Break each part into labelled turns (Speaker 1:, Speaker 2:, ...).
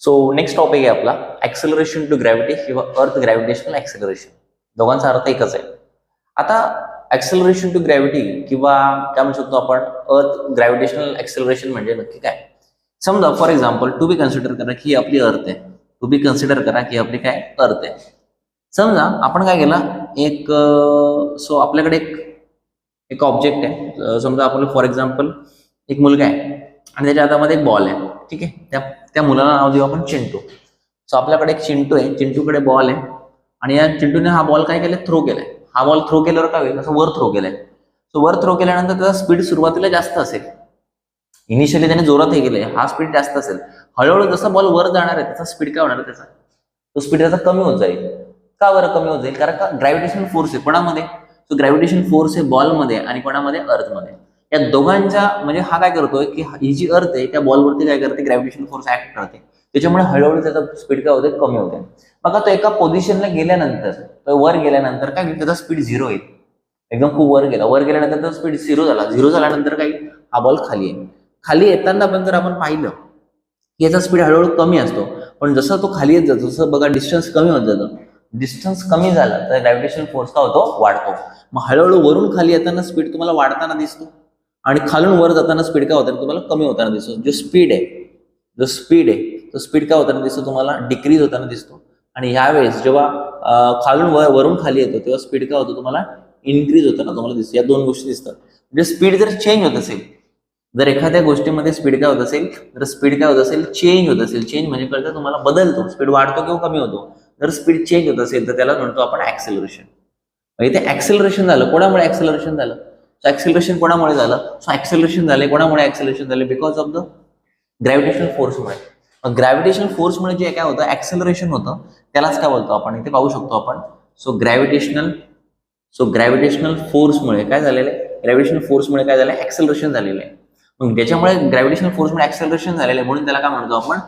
Speaker 1: So next topic आहे आपला acceleration to gravity किंवा अर्थ ग्रॅव्हिटेशनल ऍक्सेलरेशन. दोघांचा अर्थ एकच आहे. आता ऍक्सेलरेशन टू ग्रॅव्हिटी किंवा काय म्हणू शकतो आपण अर्थ ग्रॅव्हिटेशनल ऍक्सेलरेशन म्हणजे नक्की काय. समजा for example to be consider करा की आपली अर्थ आहे. टू बी कन्सिडर करा की आपली काय अर्थ आहे. समजा आपण काय केलं एक सो आपल्याकडे एक ऑब्जेक्ट आहे. समजा आपण फॉर एक्झाम्पल एक मुलगा आहे आणि त्याच्या हातामध्ये एक बॉल आहे. ठीक आहे. त्या मुलाला नाव देऊ आपण चिंटू. सो आपल्याकडे एक चिंटू आहे. चिंटूकडे बॉल आहे आणि या चिंटूने हा बॉल काय केलाय थ्रो केलाय. हा बॉल थ्रो केल्यावर काय होईल असं वर थ्रो केलाय. सो वर थ्रो केल्यानंतर त्याचा स्पीड सुरुवातीला जास्त असेल. इनिशियली त्याने जोरात हे केलंय हा स्पीड जास्त असेल. हळूहळू जसा बॉल वर जाणार आहे त्याचा स्पीड काय होणार आहे त्याचा तो स्पीड त्याचा कमी होत जाईल. का बरं कमी होत जाईल कारण का ग्रॅव्हिटेशनल फोर्स आहे कोणामध्ये. सो ग्रॅव्हिटेशनल फोर्स आहे बॉलमध्ये आणि कोणामध्ये अर्थमध्ये. या दोघांच्या म्हणजे हा काय करतोय की ही जी अर्थ आहे त्या बॉलवरती काय करते ग्रॅव्हिटेशनल फोर्स ऍक्ट करते. त्याच्यामुळे हळूहळू त्याचा स्पीड काय होते कमी होते. बघा तो एका पोझिशनला गेल्यानंतर तो वर गेल्यानंतर काय त्याचा स्पीड झिरो येईल. एकदम खूप वर गेल्यानंतर त्याचा स्पीड झिरो झाल्यानंतर काय हा बॉल खाली आहे. खाली येताना पण जर आपण पाहिलं की याचा स्पीड हळूहळू कमी असतो. पण जसं तो खाली येत जातो जसं बघा डिस्टन्स कमी होत जातं. डिस्टन्स कमी झाला तर ग्रॅव्हिटेशनल फोर्स काय होतो वाढतो. मग हळूहळू वरून खाली येताना स्पीड तुम्हाला वाढताना दिसतो आणि खालून वर जाताना स्पीड काय होताना तुम्हाला कमी होताना दिसतो. जो स्पीड आहे तो स्पीड काय होताना दिसतो तुम्हाला डिक्रीज होताना दिसतो. आणि यावेळेस जेव्हा खालून वरून खाली येतो तेव्हा स्पीड काय होतो तुम्हाला इन्क्रीज होताना तुम्हाला दिसतो. या दोन गोष्टी दिसतात. म्हणजे स्पीड जर चेंज होत असेल जर एखाद्या गोष्टीमध्ये स्पीड काय होत असेल तर स्पीड काय होत असेल चेंज होत असेल. चेंज म्हणजे कळतं तुम्हाला बदलतो. स्पीड वाढतो किंवा कमी होतो. जर स्पीड चेंज होत असेल तर त्याला म्हणतो आपण ऍक्सेलरेशन. म्हणजे ते ऍक्सेलरेशन झालं. कोणामुळे ऍक्सेलरेशन झालं. सो ऍक्सेलरेशन कोणामुळे झालं. सो ऍक्सेलरेशन झाले कोणामुळे ऍक्सेलरेशन झाले बिकॉज ऑफ द ग्रॅव्हिटेशनल फोर्समुळे. ग्रॅव्हिटेशनल फोर्समुळे जे काय होतं ऍक्सेलरेशन होतं त्यालाच काय बोलतो आपण इथे पाहू शकतो आपण. सो ग्रॅव्हिटेशनल फोर्समुळे काय झालेलं आहे ग्रॅव्हिटेशनल फोर्समुळे काय झालं ऍक्सेलरेशन झालेलं आहे. मग त्याच्यामुळे ग्रॅव्हिटेशनल फोर्समुळे ऍक्सेलरेशन झालेलं आहे म्हणून त्याला काय म्हणतो आपण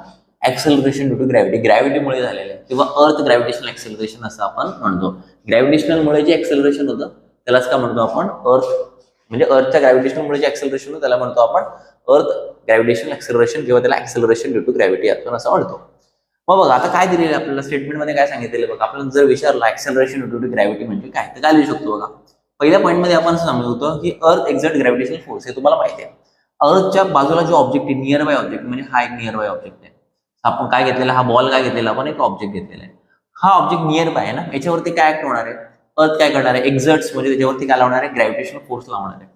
Speaker 1: ऍक्सेलरेशन ड्यू टू ग्रॅव्हिटी. ग्रॅव्हिटीमुळे झालेलं आहे किंवा अर्थ ग्रॅव्हिटेशनल ऍक्सेलरेशन असं आपण म्हणतो. ग्रॅव्हिटेशनलमुळे जे ऍक्सेलरेशन होतं त्यालाच काय म्हणतो आपण अर्थ म्हणजे अर्थच्या ग्रॅव्हिटेशनमुळे जे ऍक्सेलरेशन होतं त्याला म्हणतो आपण अर्थ ग्रॅव्हिटेशनल ऍक्सेलरेशन किंवा त्याला ऍक्सेलरेशन ड्यू टू ग्रॅव्हिटी आपण असं म्हणतो. मग बघा आता काय दिलेलं आहे आपल्याला स्टेटमेंटमध्ये काय सांगितलेलं बघा. आपल्याला जर विचारलं ऍक्सेलरेशन ड्यू टू ग्रॅव्हिटी म्हणजे काय तर काय लिहू शकतो बघा. पहिल्या पॉईंटमध्ये आपण समजतो की अर्थ एक्झर्ट ग्रॅव्हिटेशनल फोर्स हे तुम्हाला माहिती आहे. अर्थच्या बाजूला जो ऑब्जेक्ट आहे नियर बाय ऑब्जेक्ट म्हणजे हा एक नियर बाय ऑब्जेक्ट आहे. आपण काय घेतलेला हा बॉल काय घेतलेला आपण एक ऑब्जेक्ट घेतलेला आहे. हा ऑब्जेक्ट नियर बाय आहे ना याच्यावरती काय ऍक्ट होणार आहे अर्थ काय करणार आहे एक्झर्ट्स म्हणजे त्याच्यावरती काय लावणार आहे ग्रॅव्हिटेशनल फोर्स लावणार आहे.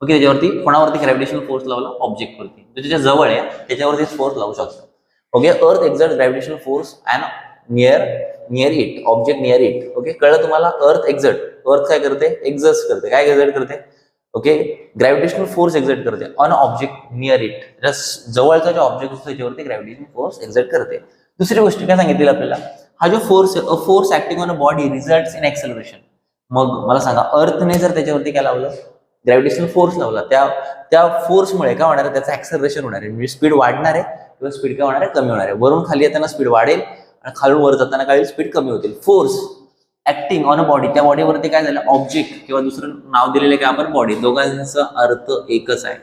Speaker 1: ओके त्याच्यावरती कोणावरती ग्रॅव्हिटेशनल फोर्स लावला ऑब्जेक्टवरती जो त्याच्या जवळ आहे त्याच्यावरती फोर्स लावू शकतो. ओके अर्थ exert gravitational force and near it object near it. Okay कळलं तुम्हाला. अर्थ काय करते एक्झर्ट करते. काय एक्झर्ट करते ओके ग्रॅव्हिटेशनल फोर्स एक्झर्ट करते ऑन ऑब्जेक्ट नियर इट. जवळचा जो ऑब्जेक्ट असतो त्याच्यावरती ग्रॅव्हिटेशनल फोर्स एक्झर्ट करते. दुसरी गोष्ट काय सांगितली आपल्याला हा जो फोर्स आहे a force acting on a body results in acceleration. मग मला सांगा अर्थने जर त्याच्यावरती काय लावलं ग्रॅव्हिटेशनल फोर्स लावला त्या फोर्समुळे काय होणार आहे त्याचं ऍक्सेलरेशन होणार आहे. म्हणजे स्पीड वाढणार आहे किंवा स्पीड काय होणार आहे कमी होणार आहे. वरून खाली येताना स्पीड वाढेल आणि खालून वर जाताना काय स्पीड कमी होतील. Force acting on a body त्या बॉडीवरती काय झालं ऑब्जेक्ट किंवा दुसरं नाव दिलेलं काय आपण बॉडी दोघांचा अर्थ एकच आहे.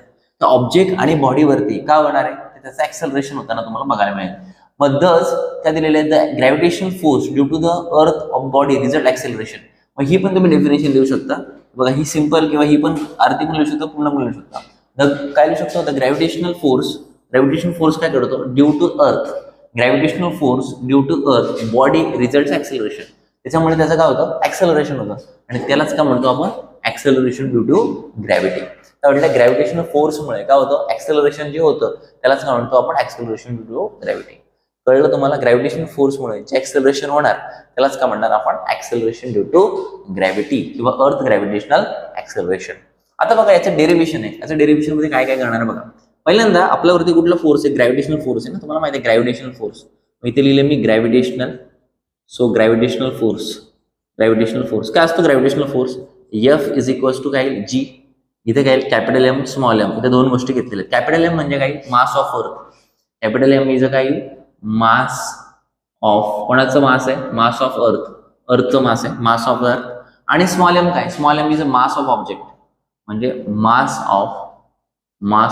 Speaker 1: तर ऑब्जेक्ट आणि बॉडीवरती काय होणार आहे त्याचं ऍक्सेलरेशन होताना तुम्हाला बघायला मिळेल. मग दस काय दिलेलं आहे the gravitational force due to the earth of body result acceleration. मग ही पण तुम्ही डेफिनेशन देऊ शकता बघा. ही सिंपल किंवा ही पण आर्थिक पण लिहू शकता पूर्ण पण लिहू शकता. काय लिहू शकतो द ग्रॅव्हिटेशनल फोर्स काय करतो due to earth gravitational force due to earth body result acceleration. त्याच्यामुळे त्याचं काय होतं ऍक्सेलरेशन होतं आणि त्यालाच काय म्हणतो आपण ऍक्सेलरेशन ड्यू टू ग्रॅव्हिटी. त्या म्हटलं ग्रॅव्हिटेशनल फोर्समुळे काय होतं ऍक्सेलरेशन जे होतं त्यालाच काय म्हणतो आपण ऍक्सेलरेशन ड्यू टू ग्रॅव्हिटी. कळलं तुम्हाला. ग्रॅव्हिटेशनल फोर्समुळे जे ऍक्सेलरेशन होणार त्यालाच काय म्हणणार आपण ऍक्सेलरेशन ड्यू टू ग्रॅव्हिटी किंवा अर्थ ग्रॅव्हिटेशनल ऍक्सेलरेशन. आता बघा याचं डेरिव्हेशन आहे. याचं डेरिव्हेशन मध्ये काय काय करणार बघा. पहिल्यांदा आपल्यावरती कुठला फोर्स आहे ग्रॅव्हिटेशनल फोर्स आहे ना तुम्हाला माहिती आहे ग्रॅव्हिटेशनल फोर्स. इथे लिहिले मी ग्रॅव्हिटेशनल. सो ग्रॅव्हिटेशनल फोर्स काय असतो gravitational force F is equals to काय जी. इथे काय कॅपिटल एम स्मॉल एम इथे दोन गोष्टी घेतलेल्या. कॅपिटल एम म्हणजे काय mass of earth. Capital M is काय मास ऑफ कोणाचं मास आहे मास ऑफ अर्थचं मास आहे मास ऑफ अर्थ. आणि स्मॉल एम काय small M is a mass of object म्हणजे मास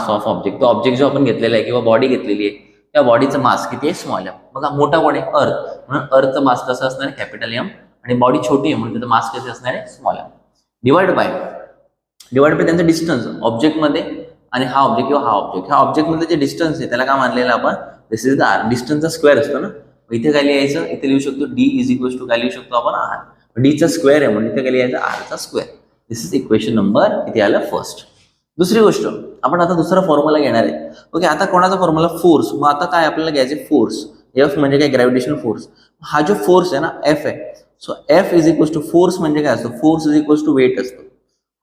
Speaker 1: ऑफ ऑब्जेक्ट. तो ऑब्जेक्ट जो आपण घेतलेला आहे किंवा बॉडी घेतलेली आहे त्या बॉडीचं मास किती आहे, स्मॉल एम. बघा मोठा बॉडी अर्थ, म्हणून अर्थचं मास कसं असणार आहे, कॅपिटल एम, आणि बॉडी छोटी आहे म्हणून त्याचं मास कसे असणार आहे, स्मॉल एम. डिवाइड बाय त्यांचं डिस्टन्स ऑब्जेक्टमध्ये, आणि हा ऑब्जेक्ट किंवा हा ऑब्जेक्ट, ह्या ऑब्जेक्टमध्ये जे डिस्टन्स आहे त्याला काय मानलेलं आपण, दिस इज द आर. डिस्टन्सचा स्क्वेअर असतो ना, इथे काय लिहायचं, इथे लिहू शकतो डी इज इक्वल टू काय लिहू शकतो आपण, आर. डीचा स्क्वेअर आहे म्हणून इथे काय लिहायचं, आरचा square. This is equation number किती आलं, फर्स्ट. दुसरी गोष्ट, आपण आता दुसरा फॉर्म्युला घेणार आहे. ओके, आता कोणाचा फॉर्म्युला, फोर्स. मग आता काय आपल्याला घ्यायचे, फोर्स. एफ म्हणजे काय, ग्रॅव्हिटेशनल फोर्स. हा जो फोर्स आहे ना, एफ आहे. So F is equal to force म्हणजे काय असतो, force is equal to weight असतो.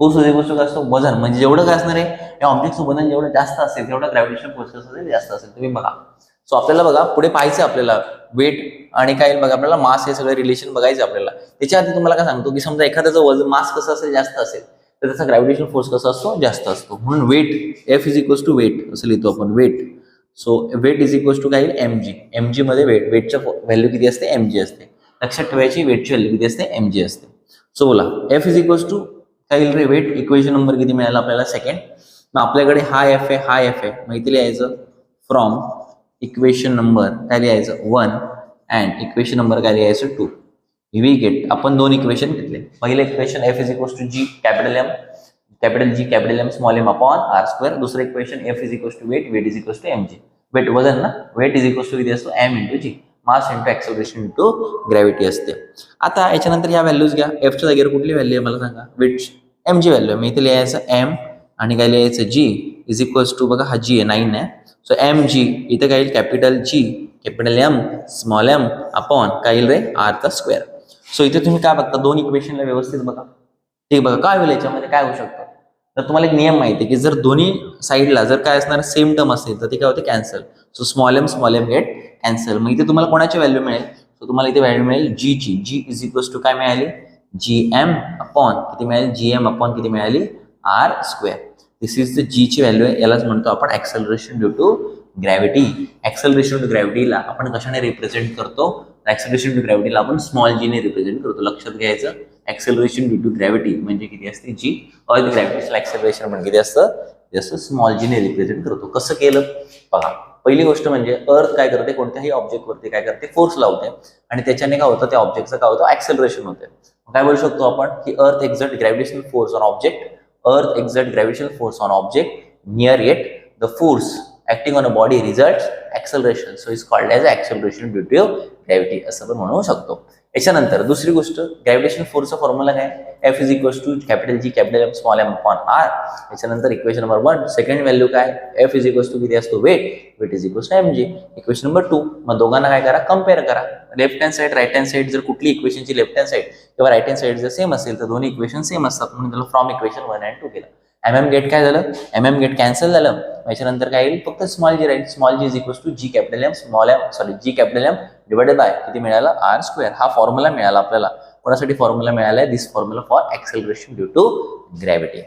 Speaker 1: फोर्स इज इक्वल टू काय असतो, वजन. म्हणजे जेवढं काय असणार आहे, या ऑब्जेक्टचं वजन जेवढं जास्त असेल तेवढं ग्रॅव्हिटेशनल फोर्स असेल जास्त असेल. तुम्ही बघा. सो आपल्याला बघा पुढे पाहायचं आपल्याला वेट आणि काय बघा आपल्याला मास, हे सगळं रिलेशन बघायचं आपल्याला. त्याच्या आधी तुम्हाला काय सांगतो की समजा एखाद्याचं वजन मास कसं असेल, जास्त असेल, तर त्याचा ग्रॅव्हिटेशनल फोर्स कसा असतो, जास्त असतो. म्हणून weight, F is equal to weight असं लिहितो आपण, weight. So weight is equal to काय, एम जी. एम जी मध्ये वेटच्या व्हॅल्यू किती असते, एम जी असते. लक्षात ठेवायची, वेटची व्हॅल्यू किती असते, एम जी असते. सो बोला एफ इज इक्वल टू काय येईल रे, वेट. इक्वेशन नंबर किती मिळाला आपल्याला, सेकंड. मग आपल्याकडे हा एफ आहे, हा एफ आहे. मग इथे लिहायचं फ्रॉम इक्वेशन नंबर काय लिहायचं, 1 अँड इक्वेशन नंबर काय लिहायचं, 2. वी गेट, आपण दोन इक्वेशन घेतले. पहिलं equation F is equal to G capital M, capital G capital M small M upon R square. दुसरं equation F is equal to weight, weight is equal to M G. Weight वजन ना, weight is equal to किती असतो, M into G. Mass into acceleration into gravity असते. आता याच्यानंतर ह्या values घ्या. एफच्या जागेवर कुठली व्हॅल्यू आहे मला सांगा, वेट एम जी व्हॅल्यू. मी इथे लिहायचं एम आणि काय लिहायचं, जी इज इक्वल्स टू, बघा हा जी आहे, 9 आहे. सो एम जी इथे काय येईल, capital G capital M small M upon काय येईल रे, आरचा स्क्वेअर. सो इथे तुम्ही काय बघता, दोन इक्वेशनला व्यवस्थित बघा. ठीक बघा काय होईल याच्यामध्ये, काय होऊ शकतं. तर तुम्हाला एक नियम माहिती आहे की जर दोन्ही साईडला जर काय असणार, सेम टर्म असेल तर ते काय होते, cancel. So small M get cancel. मग इथे तुम्हाला कोणाची व्हॅल्यू मिळेल, सो तुम्हाला इथे व्हॅल्यू मिळेल जी ची. जी इज इक्वल्स टू काय मिळाली, जी एम अपॉन किती मिळाली, जी एम अपॉन किती मिळाली, R square. This is the G ची व्हॅल्यू आहे. यालाच म्हणतो आपण acceleration due to gravity. Acceleration to ग्रॅव्हिटीला आपण कशाने रिप्रेझेंट करतो, ऍक्सेलरेशन टू ग्रॅव्हिटीला आपण स्मॉल जी ने रिप्रेझेंट करतो. लक्षात घ्यायचं, ऍक्सेलरेशन ड्यू टू ग्रॅव्हिटी म्हणजे किती असते, जी. अर्थ ग्रॅव्हिटेशनल ऍक्सेलरेशन म्हणजे किती असतं, जसं स्मॉल जी ने रिप्रेझेंट करतो. कसं केलं बघा. पहिली गोष्ट म्हणजे अर्थ काय करते, कोणत्याही ऑब्जेक्टवरती काय करते, फोर्स लावते, आणि त्याच्याने काय होतं, त्या ऑब्जेक्टचं काय होतं, ऍक्सेलरेशन होते. काय बोलू शकतो आपण की earth exert gravitational force on object. Earth exert gravitational force on object near it. The force acting on a body results acceleration, so is called as acceleration due to gravity असं पण म्हणू शकतो. याच्यानंतर दुसरी गोष्ट, ग्रॅव्हिटेशनल फोर्सचा formula काय, F is equal to capital G capital M small M upon R. याच्यानंतर इक्वेशन नंबर 1 सेकंड व्हॅल्यू काय, एफ इज इक्वल टू किती असतो, weight. Weight is equal to M G. Equation number 2. मग दोघांना काय करा, कम्पेअर करा. Left hand side right hand side, जर कुठली इक्वेशनची लेफ्ट हँड साईड किंवा राईट हँड साईड जर सेम असेल तर दोन्ही इक्वेशन सेम असतात, म्हणून त्याला फ्रॉम इक्वेशन 1 and 2 केलं. गेट काय झालं, गेट कॅन्सल झालं. याच्यानंतर काय येईल, फक्त स्मॉल जी राहील. Small G is equal to G capital M small M, sorry G capital M divided by किती मिळाला, आर स्क्वेअर. हा फॉर्म्युला मिळाला आपल्याला. कोणासाठी फॉर्म्युला मिळाला आहे, this formula for acceleration due to gravity.